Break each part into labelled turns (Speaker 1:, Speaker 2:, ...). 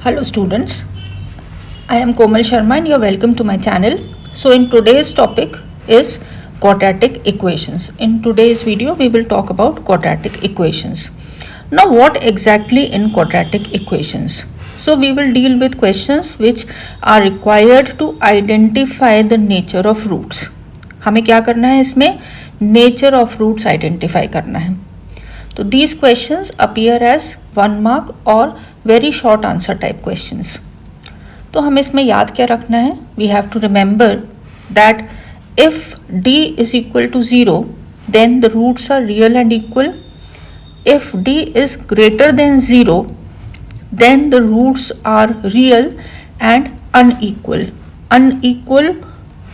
Speaker 1: Hello students, I am Komal Sharma and you are welcome to my channel. So in today's topic is quadratic equations. In today's video we will talk about quadratic equations. Now what exactly in quadratic equations? So we will deal with questions which are required to identify the nature of roots. हमें क्या करना है इसमें? Nature of roots identify करना है. तो these questions appear as 1 mark or very short answer type questions. तो हमें इसमें याद क्या रखना है? We have to remember that if d is equal to 0, then the roots are real and equal. If d is greater than 0, then the roots are real and unequal. Unequal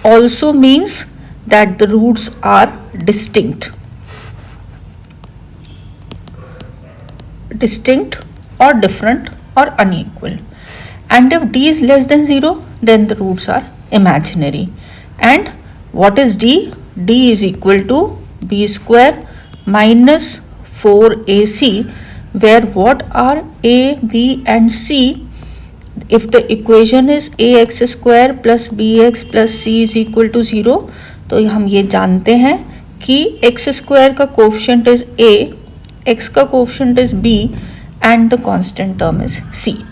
Speaker 1: also means that the roots are distinct or different or unequal. And if d is less than 0, then the roots are imaginary. And what is d? d is equal to b square minus 4ac, where what are a, b and c? If the equation is ax square plus bx plus c is equal to 0, तो हम ये जानते हैं कि x square का coefficient is a, x का coefficient is b and the constant term is c.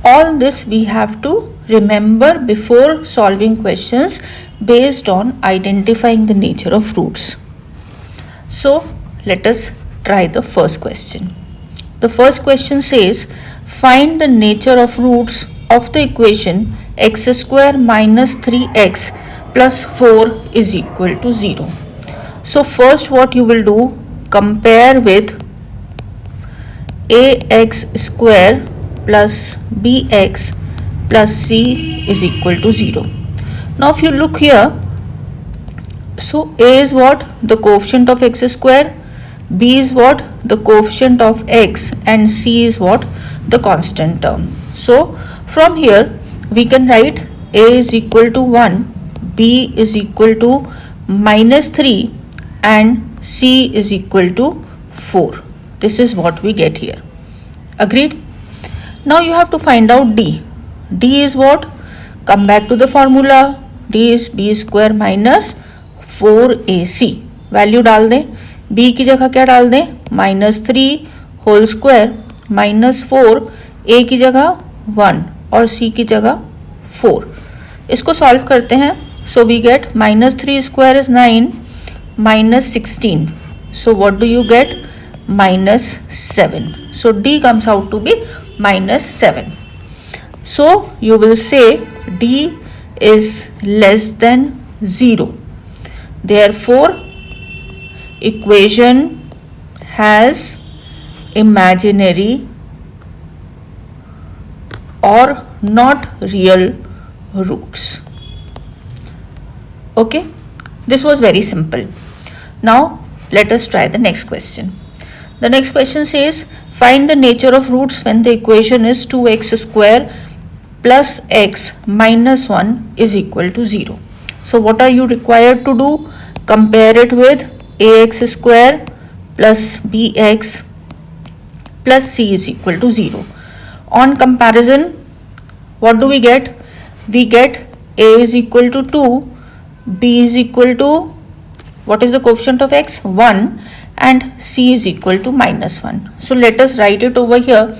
Speaker 1: All this we have to remember before solving questions based on identifying the nature of roots. So let us try the first question. The first question says, find the nature of roots of the equation x square minus 3x plus 4 is equal to 0. So first what you will do, compare with ax square plus bx plus c is equal to 0. Now if you look here, so a is what? The coefficient of x square, b is what? The coefficient of x, and c is what? The constant term. So from here we can write a is equal to 1, b is equal to minus 3 and c is equal to 4. This is what we get here. Agreed? Now you have to find out d. d is what? Come back to the formula. d is b square minus 4ac. Value डाल दें. b की जगह क्या डाल दें? Minus 3 whole square minus 4, a की जगह 1 और c की जगह 4. इसको सॉल्व करते हैं. So we get minus 3 square is 9 minus 16. So what do you get? Minus 7. So d comes out to be minus 7. So you will say d is less than 0. Therefore equation has imaginary or not real roots. Okay, this was very simple. Now let us try the next question. The next question says, find the nature of roots when the equation is 2x square plus x minus 1 is equal to 0. So what are you required to do? Compare it with ax square plus bx plus c is equal to 0. On comparison, what do we get? We get a is equal to 2, b is equal to, what is the coefficient of x? 1, and c is equal to minus 1. So let us write it over here.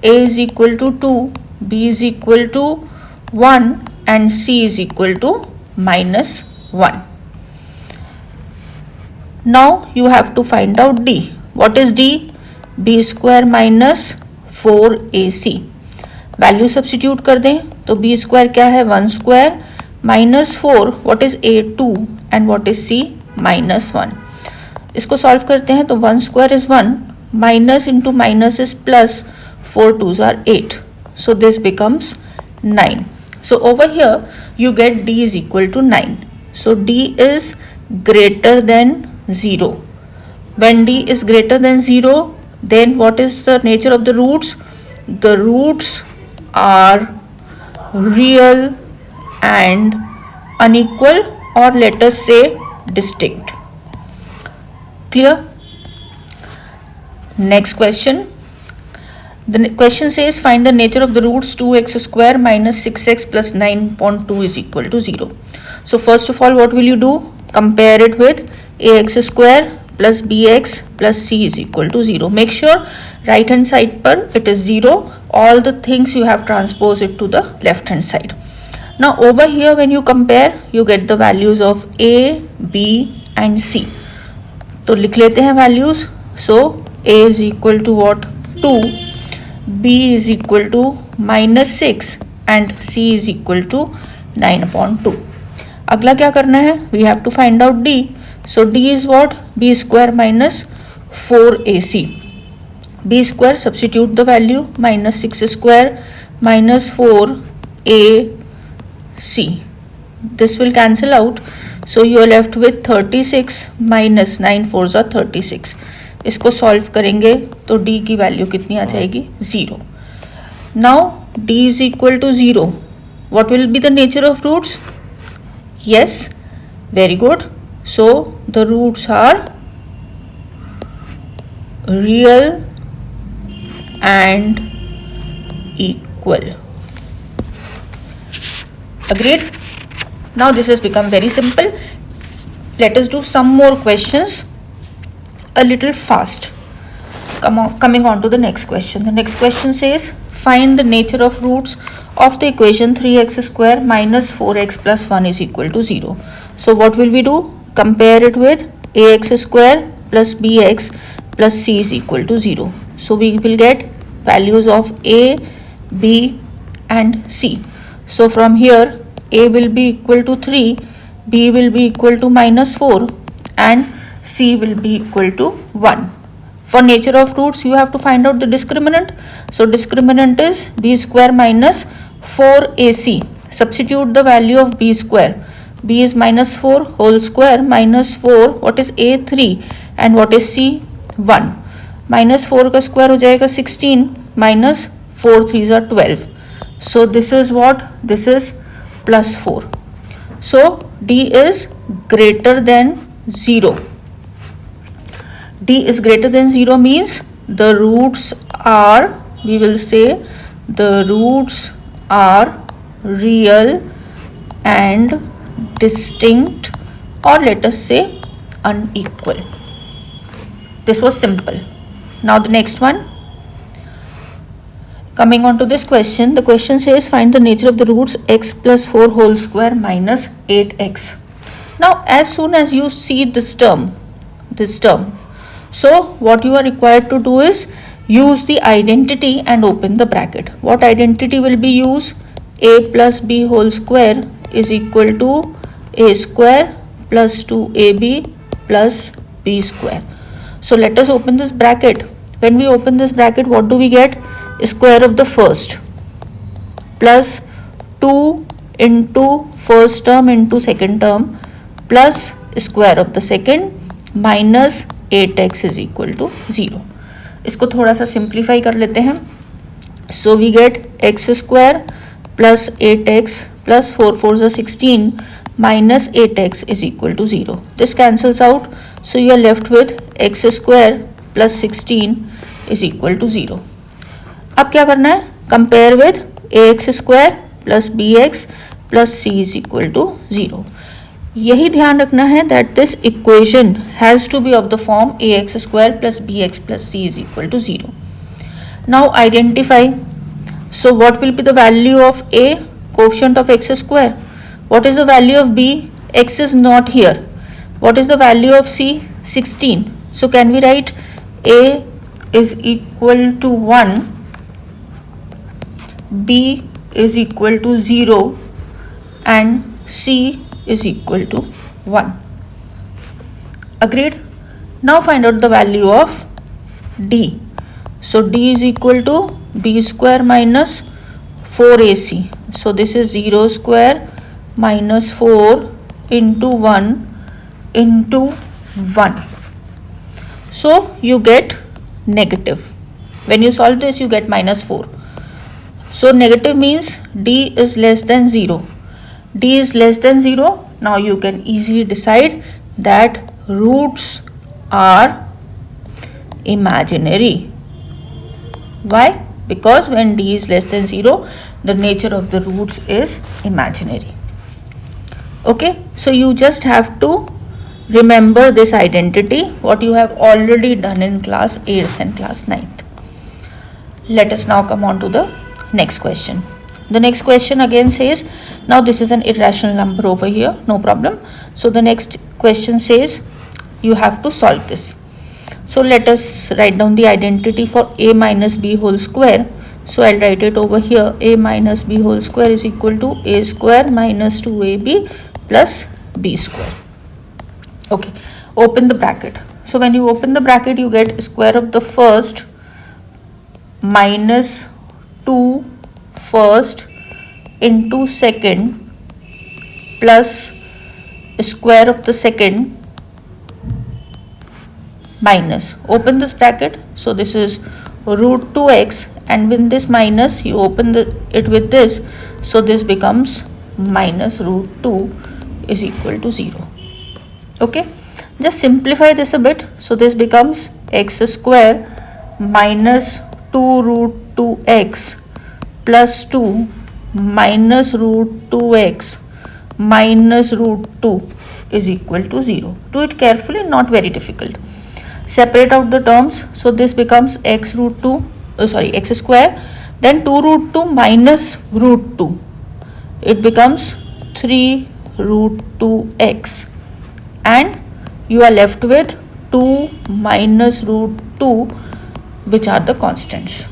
Speaker 1: a is equal to 2, b is equal to 1 and c is equal to minus 1. Now you have to find out d. What is d? b square minus 4ac. Value substitute कर दें तो b square क्या है? 1 square minus 4, what is a? 2 and what is c? Minus 1. इसको solve करते हैं तो 1 square is 1, minus into minus is plus, 4 2s are 8. So this becomes 9. So over here you get d is equal to 9. So d is greater than 0. When d is greater than 0, then what is the nature of the roots? The roots are real and unequal, or let us say distinct. Clear? Next question. The question says find the nature of the roots 2x square minus 6x plus 9.2 is equal to 0. So first of all, what will you do? Compare it with ax square plus bx plus c is equal to 0. Make sure right hand side per it is 0. All the things you have transposed it to the left hand side. Now over here when you compare, you get the values of a, b and c. तो लिख लेते हैं values. So a is equal to what? 2, b is equal to minus 6 and c is equal to 9/2. अगला क्या करना है? We have to find out d. So d is what? b square minus 4ac. b square, substitute the value, minus 6 square minus 4ac. This will cancel out. So you are left with 36 minus 9 4s are 36. इसको solve करेंगे तो d की value कितनी आ जाएगी? 0. Now d is equal to 0. What will be the nature of roots? Yes, very good. So the roots are real and equal. Agreed? Now this has become very simple. Let us do some more questions a little fast. Coming on to the next question. The next question says find the nature of roots of the equation 3x square minus 4x plus 1 is equal to 0. So what will we do? Compare it with ax square plus bx plus c is equal to 0. So we will get values of a, b and c. So from here a will be equal to 3, b will be equal to minus 4 and c will be equal to 1. For nature of roots you have to find out the discriminant. So discriminant is b square minus 4ac. Substitute the value of b square. b is minus 4 whole square minus 4. What is a? 3 and what is c? 1. Minus 4 का square हो जाएगा 16 minus 4 3s are 12. So this is what? This is plus 4. So d is greater than 0. d is greater than 0 means the roots are, we will say the roots are real and distinct, or let us say unequal. This was simple. Now the next one. Coming on to this question, the question says find the nature of the roots x plus 4 whole square minus 8x. Now as soon as you see this term, so what you are required to do is use the identity and open the bracket. What identity will be used? A plus b whole square is equal to a square plus 2ab plus b square. So let us open this bracket. When we open this bracket, what do we get? Square of the first plus 2 into first term into second term plus square of the second minus 8x is equal to 0. इसको थोड़ा सा simplify कर लेते हैं. So we get x square plus 8x plus 4 4s are 16 minus 8x is equal to 0. This cancels out. So you are left with x square plus 16 is equal to 0. अब क्या करना है? Compare with ax square plus bx plus c is equal to 0. यही ध्यान रखना है that this equation has to be of the form ax square plus bx plus c is equal to 0. Now identify. So what will be the value of a? Coefficient of x square. What is the value of b? x is not here. What is the value of c? 16. So can we write a is equal to 1, b is equal to 0 and c is equal to 1. Agreed? Now find out the value of d. So d is equal to b square minus 4ac. So this is 0 square minus 4 into 1 into 1. So you get negative. When you solve this, you get minus 4. So negative means d is less than 0. D is less than 0. Now you can easily decide that roots are imaginary. Why? because when d is less than 0, the nature of the roots is imaginary. Okay, so you just have to remember this identity, what you have already done in class 8th and class 9th. Let us now come on to the next question. The next question again says, now this is an irrational number over here, no problem. So the next question says you have to solve this. So let us write down the identity for a minus b whole square. So I'll write it over here. A minus b whole square is equal to a square minus 2ab plus b square. Okay, open the bracket. So when you open the bracket, you get square of the first minus 2 first into second plus square of the second minus, open this bracket. So this is root 2x, and with this minus you open it with this, so this becomes minus root 2 is equal to 0. Okay, just simplify this a bit. So this becomes x square minus 2 root 2x plus 2 minus root 2x minus root 2 is equal to 0. Do it carefully, not very difficult. Separate out the terms. So this becomes x square, then 2 root 2 minus root 2. It becomes 3 root 2x, and you are left with 2 minus root 2, which are the constants.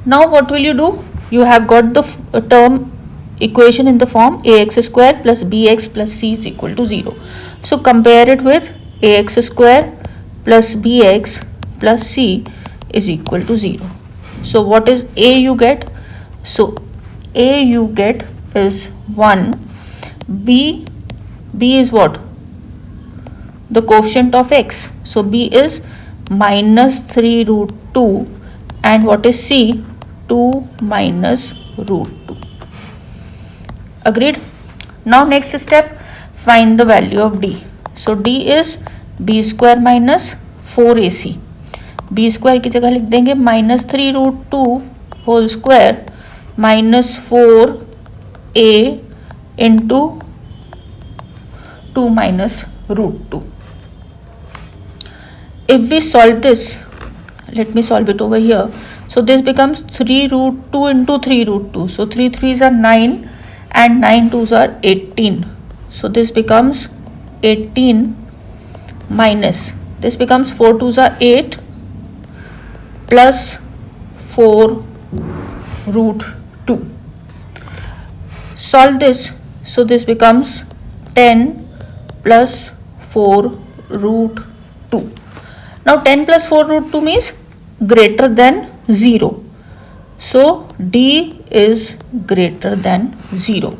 Speaker 1: Now what will you do? You have got the term equation in the form ax square plus bx plus c is equal to 0. So compare it with ax square plus bx plus c is equal to 0. So what is a you get? So a you get is 1. b is what? The coefficient of x. So b is minus 3 root 2, and what is c? 2 minus root 2. Agreed? Now next step, find the value of d. So d is b square minus 4ac. b square की जगह लिख देंगे minus 3 root 2 whole square minus 4a into 2 minus root 2. If we solve this, let me solve it over here. So this becomes 3 root 2 into 3 root 2. So 3 3s are 9 and 9 2s are 18. So this becomes 18 minus, this becomes 4 2s are 8 plus 4 root 2. Solve this. So this becomes 10 plus 4 root 2. Now 10 plus 4 root 2 means greater than 0. So d is greater than 0.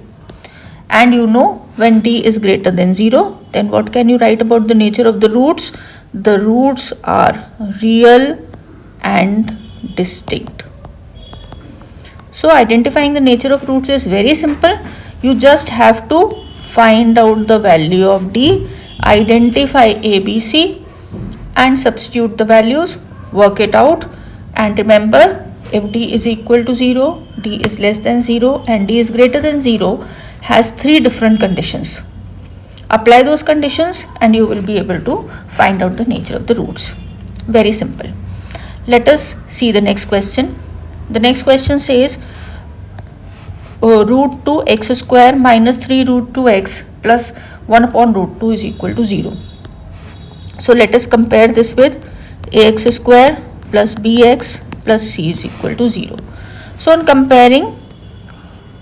Speaker 1: And you know, when d is greater than 0, then what can you write about the nature of the roots? The roots are real and distinct. So identifying the nature of roots is very simple. You just have to find out the value of d, identify a, b, c, and substitute the values, work it out, and remember, if d is equal to 0, d is less than 0, and d is greater than 0, has 3 different conditions. Apply those conditions and you will be able to find out the nature of the roots. Very simple. Let us see the next question. The next question says root 2 x square minus 3 root 2x plus 1 upon root 2 is equal to 0. So let us compare this with ax square plus bx plus c is equal to 0. So on comparing,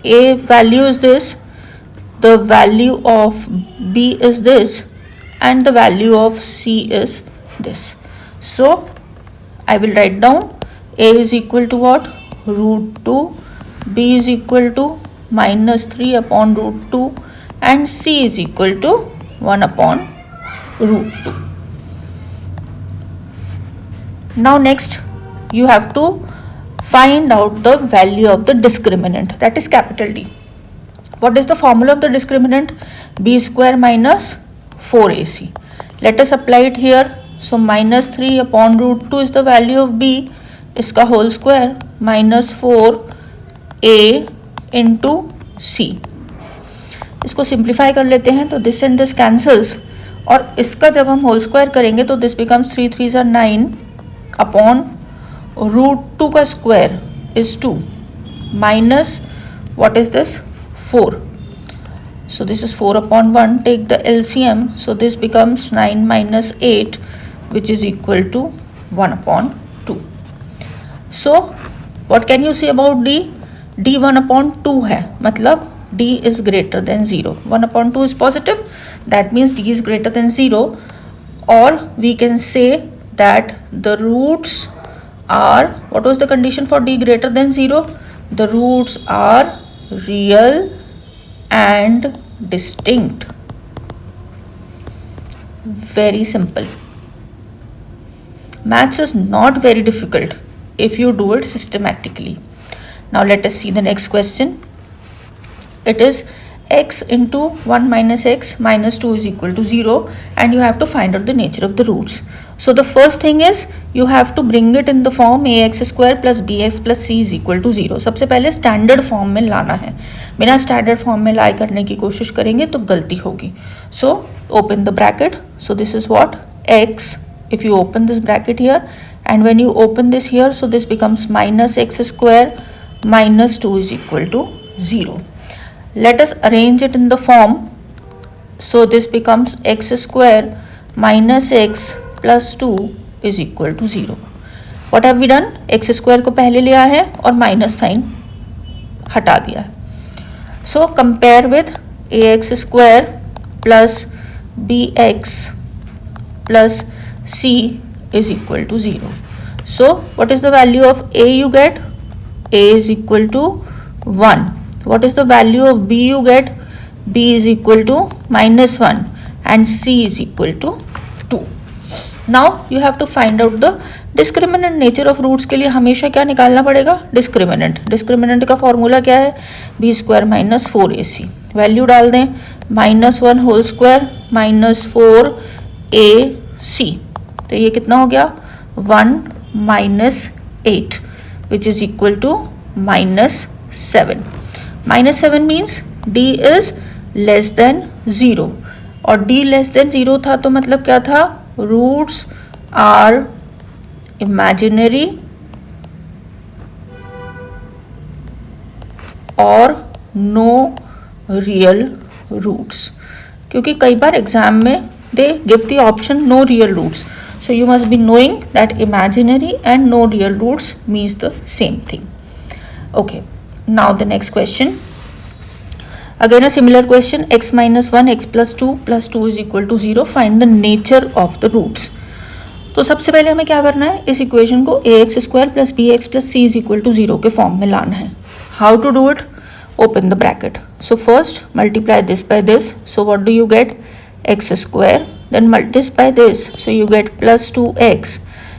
Speaker 1: a value is this, the value of b is this, and the value of c is this. So I will write down a is equal to what? Root 2, b is equal to minus 3 upon root 2, and c is equal to 1 upon root 2. Now next you have to find out the value of the discriminant, that is capital D. What is the formula of the discriminant? b square minus 4ac. Let us apply it here. So minus 3 upon root 2 is the value of b, इसका whole square -4a into सी। इसको simplify कर लेते हैं तो this and this cancels, और इसका जब हम होल स्क्वायर करेंगे तो दिस बिकम्स 3 3 ज़ा 9 अपॉन √2 का square is 2 minus what is this 4. So this is 4 upon 1. Take the LCM. So this becomes 9 minus 8, which is equal to 1 upon 2. So what can you say about D? D 1 upon 2 है, मतलब D is greater than 0. 1 upon 2 is positive. That means D is greater than 0. Or we can say that the roots are, what was the condition for D greater than 0? The roots are real and distinct. Very simple. Maths is not very difficult if you do it systematically. Now let us see the next question. It is x into 1 minus x minus 2 is equal to 0, and you have to find out the nature of the roots. So the first thing is you have to bring it in the form ax square plus bx plus c is equal to 0. सबसे पहले standard form में लाना है. बिना standard form में लाई करने की कोशिश करेंगे तो गलती होगी. So open the bracket. So this is what x, if you open this bracket here, and when you open this here, so this becomes minus x square minus 2 is equal to 0. Let us arrange it in the form. So this becomes x square minus x plus 2 is equal to 0. What have we done? x square को पहले लिया है और minus sign हटा दिया है. So compare with ax square plus bx plus c is equal to 0. So what is the value of a you get? A is equal to 1. What is the value of b you get? B is equal to -1 and c is equal to 2. Now you have to find out the discriminant. nature of roots के लिए हमेशा क्या निकालना पड़ेगा? discriminant. discriminant का formula क्या है? b square minus 4ac. Value डाल दें -1 होल स्क्वायर माइनस 4ac. तो ये कितना हो गया? 1 minus 8 which is equal to -7. -7 means d is less than 0, और d less than 0 था तो मतलब क्या था? roots are imaginary और no real roots. क्योंकि कई बार एग्जाम में they give the option no real roots, so you must be knowing that imaginary and no real roots means the same thing. Okay, now the next question. Again a similar question. X minus 1 x plus 2 is equal to 0. Find the nature of the roots. तो सबसे पहले हमें क्या करना है? इस equation को ax square plus bx plus c is equal to 0 के फॉर्म में लाना है. How to do it? Open the bracket. So first multiply this by this. So what do you get? x square. Then multiply by this. So you get plus 2x.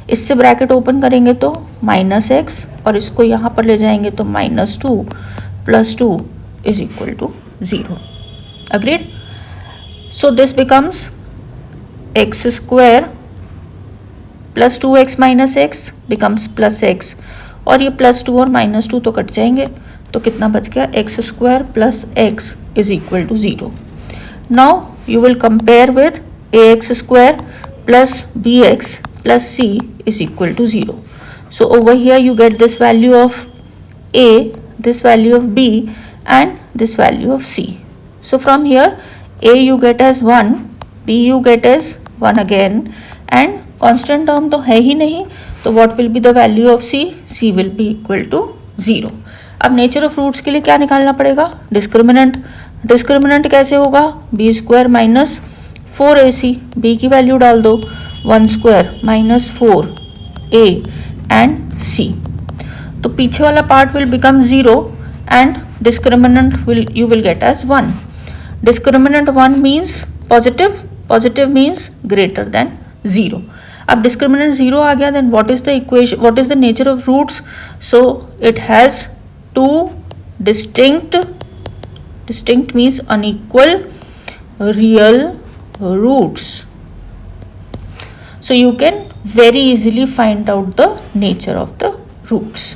Speaker 1: इससे bracket open करेंगे तो -x, और इसको यहाँ पर ले जाएंगे तो -2 plus 2 is equal to 0. Agreed? So this becomes x square plus 2x minus x becomes plus x, और ये प्लस 2 और -2 तो कट जाएंगे, तो कितना बच गया? x square plus x is equal to 0. Now you will compare with ax square plus bx plus c is equal to 0. So over here you get this value of a, this value of b, and this value of c. So from here a you get as 1, b you get as 1 again, and constant term तो है ही नहीं, तो what will be the value of c? c will be equal to 0. अब nature of roots के लिए क्या निकालना पड़ेगा? डिस्क्रिमिनेंट. डिस्क्रिमिनेंट कैसे होगा? b square minus 4ac. b की वैल्यू डाल दो 1 square minus 4a and c. तो पीछे वाला part will become 0 and discriminant you will get as 1. Discriminant 1 means positive, positive means greater than 0. अब discriminant 0 आ गया, then what is the equation, what is the nature of roots? So it has two distinct means unequal real roots. So you can very easily find out the nature of the roots.